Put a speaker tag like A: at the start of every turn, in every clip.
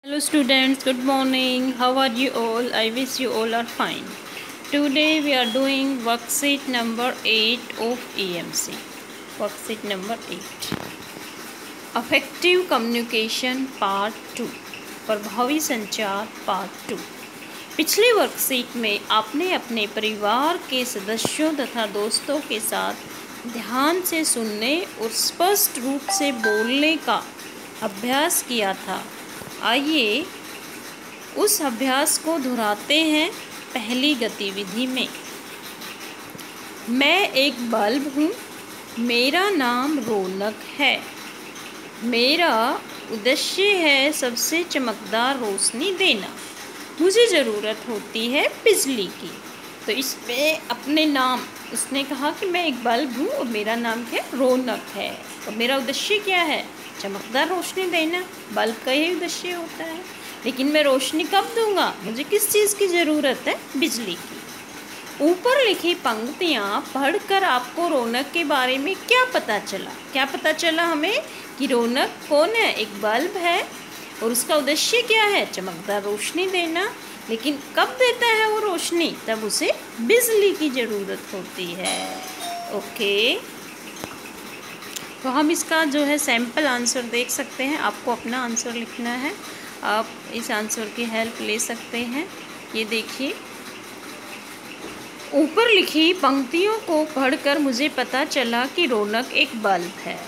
A: Hello students, good morning. How are you all? I wish you all are fine. Today we are doing worksheet number 8 of EMC. Worksheet number 8. Effective Communication Part 2. प्रभावी संचार Part 2. पिछले worksheet में आपने अपने परिवार के सदस्यों तथा दोस्तों के साथ ध्यान से सुनने और स्पष्ट रूप से बोलने का अभ्यास किया था। आइए उस अभ्यास को दोहराते हैं। पहली गतिविधि में, मैं एक बल्ब हूँ, मेरा नाम रौनक है, मेरा उद्देश्य है सबसे चमकदार रोशनी देना, मुझे ज़रूरत होती है बिजली की। तो इसमें अपने नाम, उसने कहा कि मैं एक बल्ब हूँ और मेरा नाम क्या रौनक है और मेरा उद्देश्य क्या है, चमकदार रोशनी देना। बल्ब का यही उद्देश्य होता है, लेकिन मैं रोशनी कब दूंगा, मुझे किस चीज़ की ज़रूरत है, बिजली की। ऊपर लिखी पंक्तियाँ पढ़कर आपको रौनक के बारे में क्या पता चला? क्या पता चला हमें कि रौनक कौन है, एक बल्ब है और उसका उद्देश्य क्या है, चमकदार रोशनी देना। लेकिन कब देता है वो रोशनी, तब उसे बिजली की ज़रूरत होती है। ओके, तो हम इसका जो है सैम्पल आंसर देख सकते हैं। आपको अपना आंसर लिखना है, आप इस आंसर की हेल्प ले सकते हैं। ये देखिए, ऊपर लिखी पंक्तियों को पढ़कर मुझे पता चला कि रौनक एक बल्ब है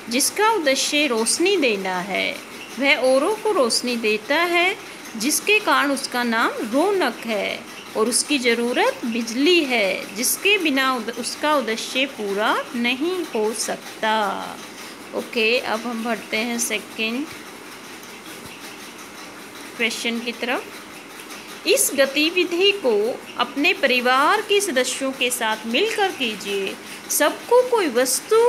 A: जिसका उद्देश्य रोशनी देना है। वह औरों को रोशनी देता है, जिसके कारण उसका नाम रौनक है और उसकी ज़रूरत बिजली है, जिसके बिना उसका उद्देश्य पूरा नहीं हो सकता। ओके, अब हम बढ़ते हैं सेकंड क्वेश्चन की तरफ। इस गतिविधि को अपने परिवार के सदस्यों के साथ मिलकर कीजिए। सबको कोई वस्तु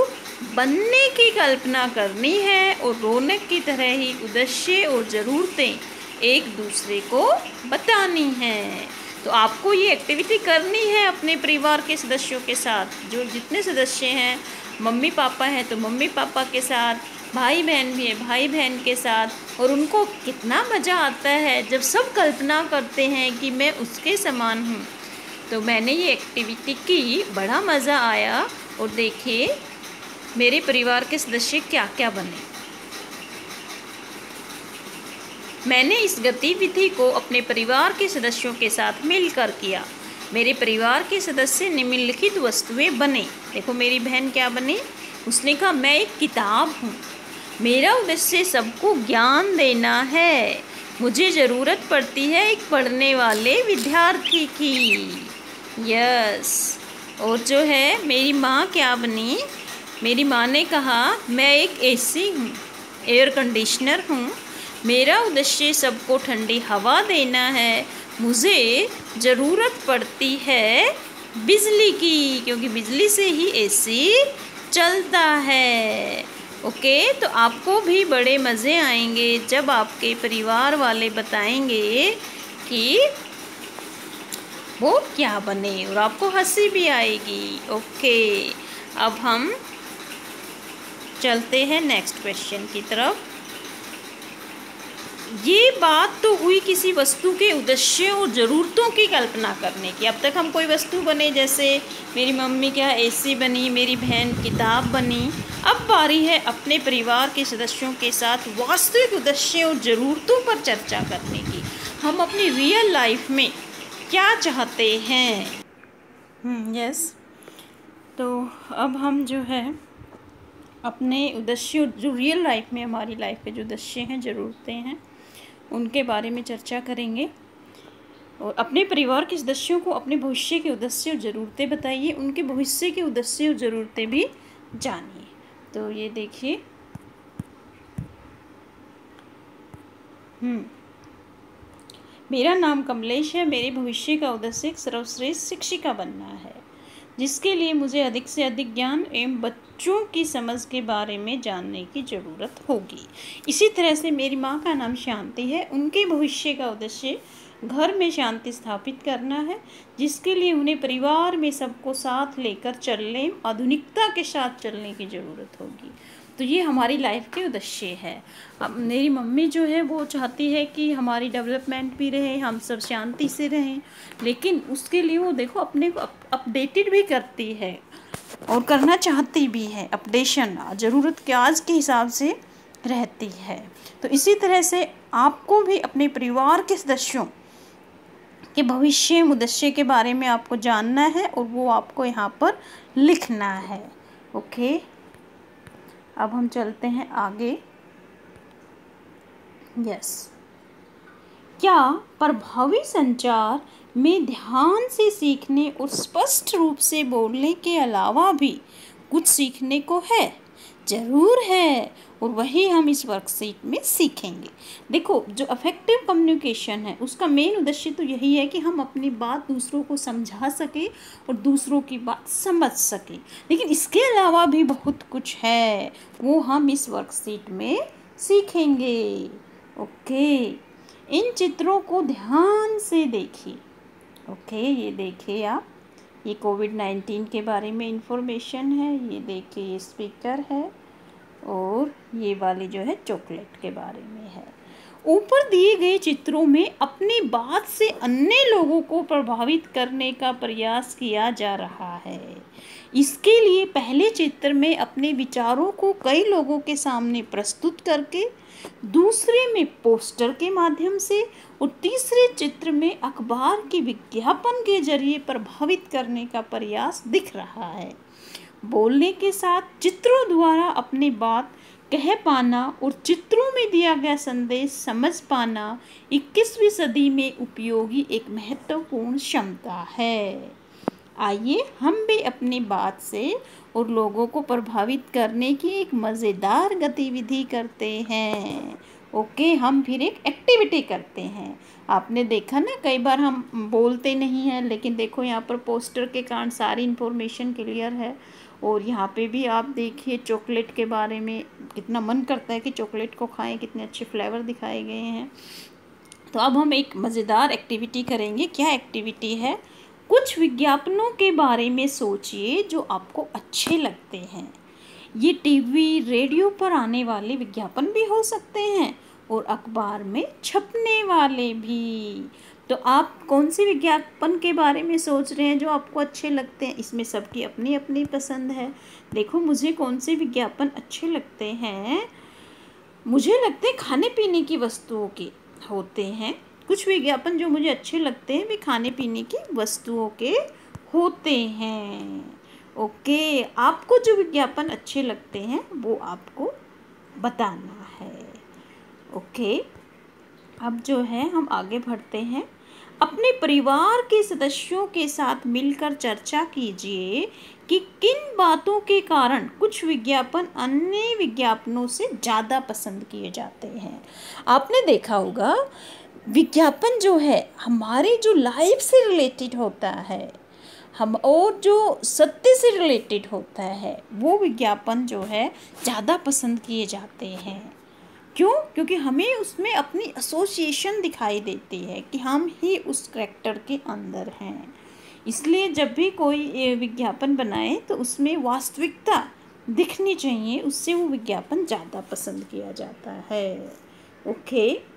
A: बनने की कल्पना करनी है और रौनक की तरह ही उद्देश्य और ज़रूरतें एक दूसरे को बतानी हैं। तो आपको ये एक्टिविटी करनी है अपने परिवार के सदस्यों के साथ। जो जितने सदस्य हैं, मम्मी पापा हैं तो मम्मी पापा के साथ, भाई बहन भी है भाई बहन के साथ। और उनको कितना मज़ा आता है जब सब कल्पना करते हैं कि मैं उसके समान हूँ। तो मैंने ये एक्टिविटी की, बड़ा मज़ा आया। और देखिए मेरे परिवार के सदस्य क्या क्या बने। मैंने इस गतिविधि को अपने परिवार के सदस्यों के साथ मिलकर किया। मेरे परिवार के सदस्य निम्नलिखित वस्तुएं बने। देखो मेरी बहन क्या बनी, उसने कहा मैं एक किताब हूँ, मेरा उद्देश्य सबको ज्ञान देना है, मुझे ज़रूरत पड़ती है एक पढ़ने वाले विद्यार्थी की। यस। और जो है मेरी माँ क्या बनी, मेरी माँ ने कहा मैं एक एसी हूँ, एयर कंडीशनर हूँ, मेरा उद्देश्य सबको ठंडी हवा देना है, मुझे ज़रूरत पड़ती है बिजली की, क्योंकि बिजली से ही एसी चलता है। ओके, तो आपको भी बड़े मज़े आएंगे जब आपके परिवार वाले बताएंगे कि वो क्या बने और आपको हंसी भी आएगी। ओके, अब हम चलते हैं नेक्स्ट क्वेश्चन की तरफ। ये बात तो हुई किसी वस्तु के उद्देश्य और ज़रूरतों की कल्पना करने की। अब तक हम कोई वस्तु बने, जैसे मेरी मम्मी क्या एसी बनी, मेरी बहन किताब बनी। अब बारी है अपने परिवार के सदस्यों के साथ वास्तविक उद्देश्य और ज़रूरतों पर चर्चा करने की। हम अपनी रियल लाइफ में क्या चाहते हैं। यस। तो अब हम जो है अपने उद्देश्य, जो रियल लाइफ में हमारी लाइफ के जो उद्देश्य हैं, ज़रूरतें हैं, उनके बारे में चर्चा करेंगे। और अपने परिवार के सदस्यों को अपने भविष्य के उद्देश्य और ज़रूरतें बताइए, उनके भविष्य के उद्देश्य और ज़रूरतें भी जानिए। तो ये देखिए, मेरा नाम कमलेश है, मेरे भविष्य का उद्देश्य एक सर्वश्रेष्ठ शिक्षिका बनना है, जिसके लिए मुझे अधिक से अधिक ज्ञान एवं बच्चों की समझ के बारे में जानने की ज़रूरत होगी। इसी तरह से मेरी माँ का नाम शांति है, उनके भविष्य का उद्देश्य घर में शांति स्थापित करना है, जिसके लिए उन्हें परिवार में सबको साथ लेकर चलने, आधुनिकता के साथ चलने की ज़रूरत होगी। तो ये हमारी लाइफ के उद्देश्य है। अब मेरी मम्मी जो है वो चाहती है कि हमारी डेवलपमेंट भी रहे, हम सब शांति से रहें, लेकिन उसके लिए वो देखो अपने को अपडेटेड भी करती है और करना चाहती भी है। अपडेशन ज़रूरत के आज के हिसाब से रहती है। तो इसी तरह से आपको भी अपने परिवार के सदस्यों के भविष्य उद्देश्य के बारे में आपको जानना है और वो आपको यहाँ पर लिखना है। ओके, अब हम चलते हैं आगे। यस, क्या प्रभावी संचार में ध्यान से सीखने और स्पष्ट रूप से बोलने के अलावा भी कुछ सीखने को है? ज़रूर है, और वही हम इस वर्कशीट में सीखेंगे। देखो, जो अफेक्टिव कम्युनिकेशन है उसका मेन उद्देश्य तो यही है कि हम अपनी बात दूसरों को समझा सके और दूसरों की बात समझ सके, लेकिन इसके अलावा भी बहुत कुछ है, वो हम इस वर्कशीट में सीखेंगे। ओके, इन चित्रों को ध्यान से देखिए। ओके, ये देखिए आप, ये कोविड-19 के बारे में इंफॉर्मेशन है, ये देखिए ये स्पीकर है, और ये वाली जो है चॉकलेट के बारे में है। ऊपर दिए गए चित्रों में अपनी बात से अन्य लोगों को प्रभावित करने का प्रयास किया जा रहा है। इसके लिए पहले चित्र में अपने विचारों को कई लोगों के सामने प्रस्तुत करके, दूसरे में पोस्टर के माध्यम से और तीसरे चित्र में अखबार के विज्ञापन के जरिए प्रभावित करने का प्रयास दिख रहा है। बोलने के साथ चित्रों द्वारा अपनी बात कह पाना और चित्रों में दिया गया संदेश समझ पाना 21वीं सदी में उपयोगी एक महत्वपूर्ण क्षमता है। आइए हम भी अपनी बात से और लोगों को प्रभावित करने की एक मज़ेदार गतिविधि करते हैं। ओके, हम फिर एक एक्टिविटी करते हैं। आपने देखा ना, कई बार हम बोलते नहीं हैं, लेकिन देखो यहाँ पर पोस्टर के कारण सारी इन्फॉर्मेशन क्लियर है। और यहाँ पे भी आप देखिए चॉकलेट के बारे में, कितना मन करता है कि चॉकलेट को खाएं, कितने अच्छे फ्लेवर दिखाए गए हैं। तो अब हम एक मज़ेदार एक्टिविटी करेंगे। क्या एक्टिविटी है? कुछ विज्ञापनों के बारे में सोचिए जो आपको अच्छे लगते हैं। ये टीवी, रेडियो पर आने वाले विज्ञापन भी हो सकते हैं और अखबार में छपने वाले भी। तो आप कौन से विज्ञापन के बारे में सोच रहे हैं जो आपको अच्छे लगते हैं? इसमें सबकी अपनी अपनी पसंद है। देखो, मुझे कौन से विज्ञापन अच्छे लगते हैं? मुझे लगते हैं खाने पीने की वस्तुओं के होते हैं। कुछ विज्ञापन जो मुझे अच्छे लगते हैं वे खाने पीने की वस्तुओं के होते हैं। ओके, आपको जो विज्ञापन अच्छे लगते हैं वो आपको बताना है। ओके, अब जो है हम आगे बढ़ते हैं। अपने परिवार के सदस्यों के साथ मिलकर चर्चा कीजिए कि किन बातों के कारण कुछ विज्ञापन अन्य विज्ञापनों से ज़्यादा पसंद किए जाते हैं। आपने देखा होगा, विज्ञापन जो है हमारे जो लाइफ से रिलेटेड होता है, हम और जो सत्य से रिलेटेड होता है, वो विज्ञापन जो है ज़्यादा पसंद किए जाते हैं। क्यों? क्योंकि हमें उसमें अपनी एसोसिएशन दिखाई देती है कि हम ही उस कैरेक्टर के अंदर हैं। इसलिए जब भी कोई विज्ञापन बनाए तो उसमें वास्तविकता दिखनी चाहिए, उससे वो विज्ञापन ज़्यादा पसंद किया जाता है। ओके,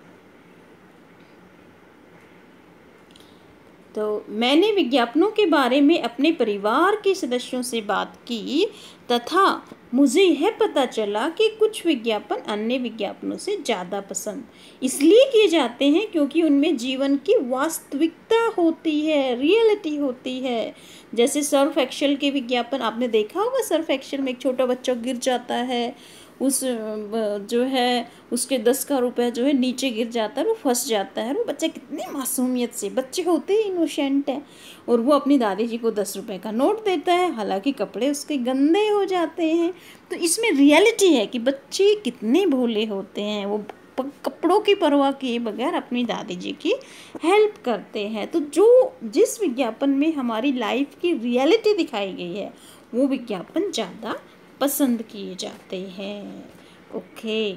A: तो मैंने विज्ञापनों के बारे में अपने परिवार के सदस्यों से बात की तथा मुझे यह पता चला कि कुछ विज्ञापन अन्य विज्ञापनों से ज़्यादा पसंद इसलिए किए जाते हैं क्योंकि उनमें जीवन की वास्तविकता होती है, रियलिटी होती है। जैसे सर्फ एक्सेल के विज्ञापन आपने देखा होगा। सर्फ एक्सेल में एक छोटा बच्चा गिर जाता है, उस जो है उसके 10 का रुपया जो है नीचे गिर जाता है, वो फंस जाता है। वो बच्चा कितनी मासूमियत से, बच्चे होते ही इनोसेंट हैं, और वो अपनी दादी जी को 10 रुपये का नोट देता है, हालांकि कपड़े उसके गंदे हो जाते हैं। तो इसमें रियलिटी है कि बच्चे कितने भोले होते हैं, वो कपड़ों की परवाह किए बगैर अपनी दादी जी की हेल्प करते हैं। तो जिस विज्ञापन में हमारी लाइफ की रियलिटी दिखाई गई है वो विज्ञापन ज़्यादा पसंद किए जाते हैं। ओके,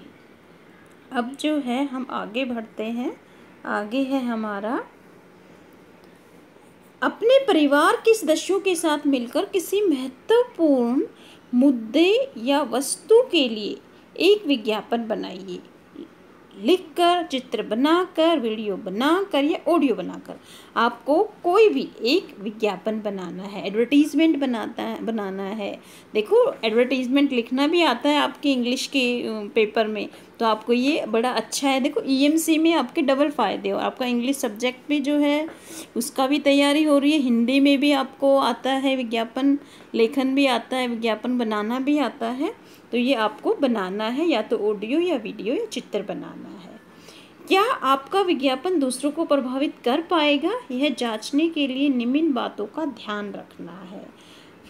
A: अब जो है हम आगे बढ़ते हैं। आगे है हमारा अपने परिवार के सदस्यों के साथ मिलकर किसी महत्वपूर्ण मुद्दे या वस्तु के लिए एक विज्ञापन बनाइए। लिखकर, चित्र बनाकर, वीडियो बनाकर या ऑडियो बनाकर आपको कोई भी एक विज्ञापन बनाना है, एडवर्टीज़मेंट बनाना है। देखो, एडवर्टीज़मेंट लिखना भी आता है आपके इंग्लिश के पेपर में, तो आपको ये बड़ा अच्छा है। देखो, ईएमसी में आपके डबल फ़ायदे हो, आपका इंग्लिश सब्जेक्ट भी जो है उसका भी तैयारी हो रही है, हिंदी में भी आपको आता है, विज्ञापन लेखन भी आता है, विज्ञापन बनाना भी आता है। तो ये आपको बनाना है, या तो ऑडियो या वीडियो या चित्र बनाना है। क्या आपका विज्ञापन दूसरों को प्रभावित कर पाएगा, यह जांचने के लिए निम्न बातों का ध्यान रखना है।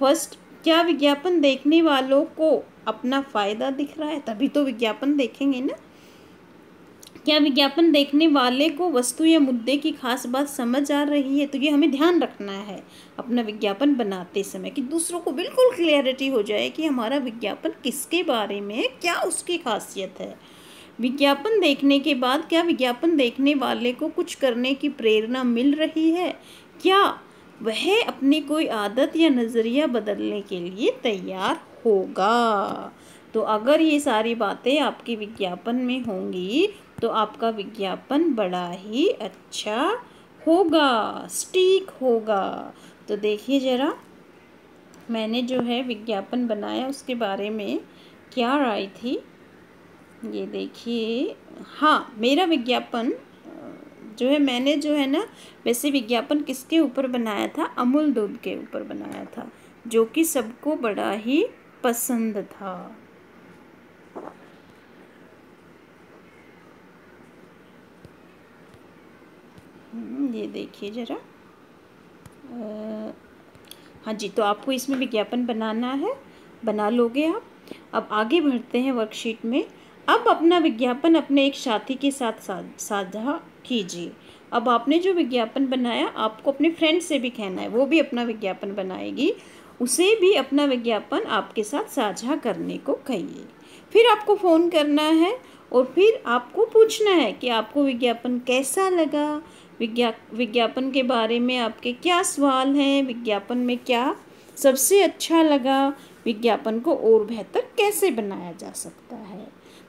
A: फर्स्ट, क्या विज्ञापन देखने वालों को अपना फ़ायदा दिख रहा है, तभी तो विज्ञापन देखेंगे ना। क्या विज्ञापन देखने वाले को वस्तु या मुद्दे की खास बात समझ आ रही है, तो ये हमें ध्यान रखना है अपना विज्ञापन बनाते समय, कि दूसरों को बिल्कुल क्लियरिटी हो जाए कि हमारा विज्ञापन किसके बारे में है, क्या उसकी खासियत है। विज्ञापन देखने के बाद क्या विज्ञापन देखने वाले को कुछ करने की प्रेरणा मिल रही है, क्या वह अपनी कोई आदत या नज़रिया बदलने के लिए तैयार होगा। तो अगर ये सारी बातें आपके विज्ञापन में होंगी तो आपका विज्ञापन बड़ा ही अच्छा होगा, स्टीक होगा। तो देखिए ज़रा, मैंने जो है विज्ञापन बनाया उसके बारे में क्या राय थी, ये देखिए। हाँ, मेरा विज्ञापन जो है, मैंने जो है ना, वैसे विज्ञापन किसके ऊपर बनाया था, अमूल दूध के ऊपर बनाया था, जो कि सबको बड़ा ही पसंद था। ये देखिए ज़रा, हाँ जी, तो आपको इसमें विज्ञापन बनाना है, बना लोगे आप। अब आगे बढ़ते हैं वर्कशीट में। अब अपना विज्ञापन अपने एक साथी के साथ साझा कीजिए। अब आपने जो विज्ञापन बनाया, आपको अपने फ्रेंड से भी कहना है, वो भी अपना विज्ञापन बनाएगी, उसे भी अपना विज्ञापन आपके साथ साझा करने को कहिए। फिर आपको फ़ोन करना है और फिर आपको पूछना है कि आपको विज्ञापन कैसा लगा, विज्ञापन के बारे में आपके क्या सवाल हैं, विज्ञापन में क्या सबसे अच्छा लगा, विज्ञापन को और बेहतर कैसे बनाया जा सकता है।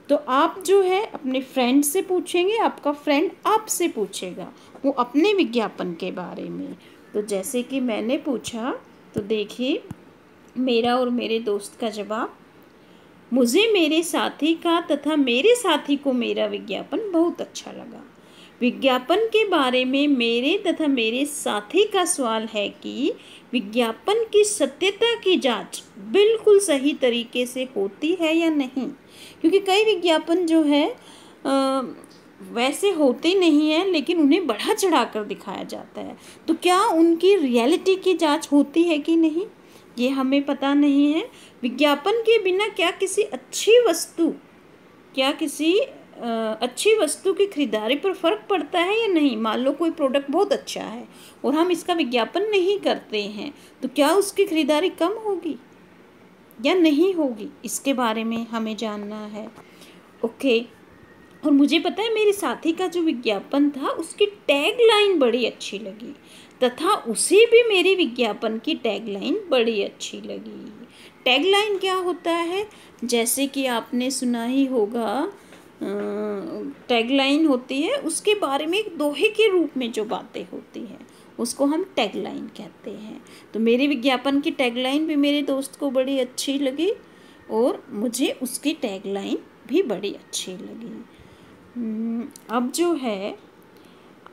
A: तो आप जो है अपने फ्रेंड से पूछेंगे, आपका फ्रेंड आपसे पूछेगा वो अपने विज्ञापन के बारे में। तो जैसे कि मैंने पूछा, तो देखिए मेरा और मेरे दोस्त का जवाब, मुझे मेरे साथी का तथा मेरे साथी को मेरा विज्ञापन बहुत अच्छा लगा। विज्ञापन के बारे में मेरे तथा मेरे साथी का सवाल है कि विज्ञापन की सत्यता की जांच बिल्कुल सही तरीके से होती है या नहीं, क्योंकि कई विज्ञापन जो है वैसे होते नहीं हैं, लेकिन उन्हें बढ़ा चढ़ा कर दिखाया जाता है। तो क्या उनकी रियलिटी की जांच होती है कि नहीं, ये हमें पता नहीं है। विज्ञापन के बिना क्या किसी अच्छी वस्तु की खरीदारी पर फ़र्क पड़ता है या नहीं। मान लो कोई प्रोडक्ट बहुत अच्छा है और हम इसका विज्ञापन नहीं करते हैं, तो क्या उसकी खरीदारी कम होगी या नहीं होगी, इसके बारे में हमें जानना है। ओके, और मुझे पता है मेरे साथी का जो विज्ञापन था उसकी टैगलाइन बड़ी अच्छी लगी, तथा उसे भी मेरे विज्ञापन की टैगलाइन बड़ी अच्छी लगी। टैगलाइन क्या होता है, जैसे कि आपने सुना ही होगा, टैगलाइन होती है, उसके बारे में एक दोहे के रूप में जो बातें होती हैं उसको हम टैगलाइन कहते हैं। तो मेरे विज्ञापन की टैगलाइन भी मेरे दोस्त को बड़ी अच्छी लगी और मुझे उसकी टैगलाइन भी बड़ी अच्छी लगी। अब जो है,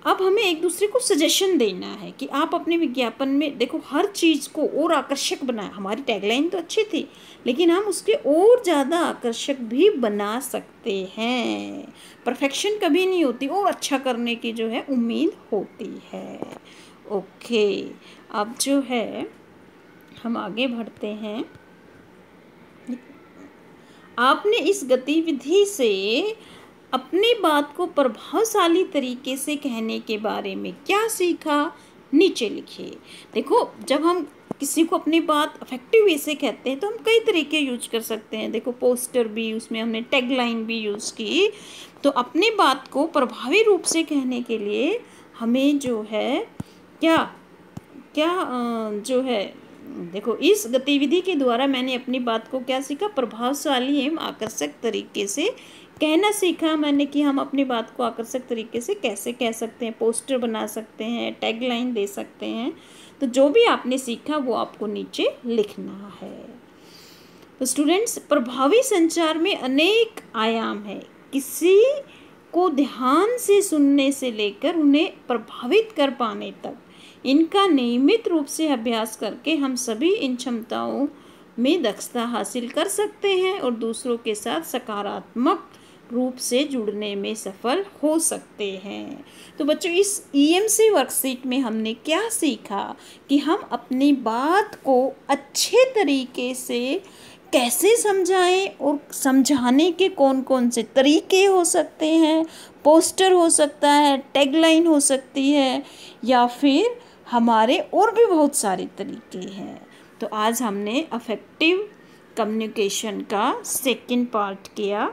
A: अब हमें एक दूसरे को सजेशन देना है कि आप अपने विज्ञापन में देखो हर चीज़ को और आकर्षक बनाए। हमारी टैगलाइन तो अच्छी थी, लेकिन हम उसके और ज़्यादा आकर्षक भी बना सकते हैं। परफेक्शन कभी नहीं होती, और अच्छा करने की जो है उम्मीद होती है। ओके, अब जो है हम आगे बढ़ते हैं। आपने इस गतिविधि से अपनी बात को प्रभावशाली तरीके से कहने के बारे में क्या सीखा, नीचे लिखिए। देखो, जब हम किसी को अपनी बात इफेक्टिव वे से कहते हैं तो हम कई तरीके यूज कर सकते हैं। देखो, पोस्टर भी, उसमें हमने टैगलाइन भी यूज़ की। तो अपनी बात को प्रभावी रूप से कहने के लिए हमें जो है क्या जो है देखो, इस गतिविधि के द्वारा मैंने अपनी बात को क्या सीखा, प्रभावशाली एवं आकर्षक तरीके से कहना सीखा मैंने कि हम अपनी बात को आकर्षक तरीके से कैसे कह सकते हैं, पोस्टर बना सकते हैं, टैगलाइन दे सकते हैं। तो जो भी आपने सीखा वो आपको नीचे लिखना है। तो स्टूडेंट्स, प्रभावी संचार में अनेक आयाम है। किसी को ध्यान से सुनने से लेकर उन्हें प्रभावित कर पाने तक इनका नियमित रूप से अभ्यास करके हम सभी इन क्षमताओं में दक्षता हासिल कर सकते हैं और दूसरों के साथ सकारात्मक रूप से जुड़ने में सफल हो सकते हैं। तो बच्चों, इस ईएमसी वर्कशीट में हमने क्या सीखा कि हम अपनी बात को अच्छे तरीके से कैसे समझाएं और समझाने के कौन कौन से तरीके हो सकते हैं। पोस्टर हो सकता है, टैगलाइन हो सकती है, या फिर हमारे और भी बहुत सारे तरीके हैं। तो आज हमने अफेक्टिव कम्युनिकेशन का सेकंड पार्ट किया।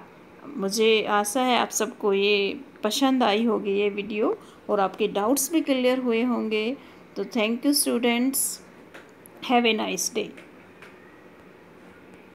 A: मुझे आशा है आप सबको ये पसंद आई होगी ये वीडियो, और आपके डाउट्स भी क्लियर हुए होंगे। तो thank you students, have a nice day.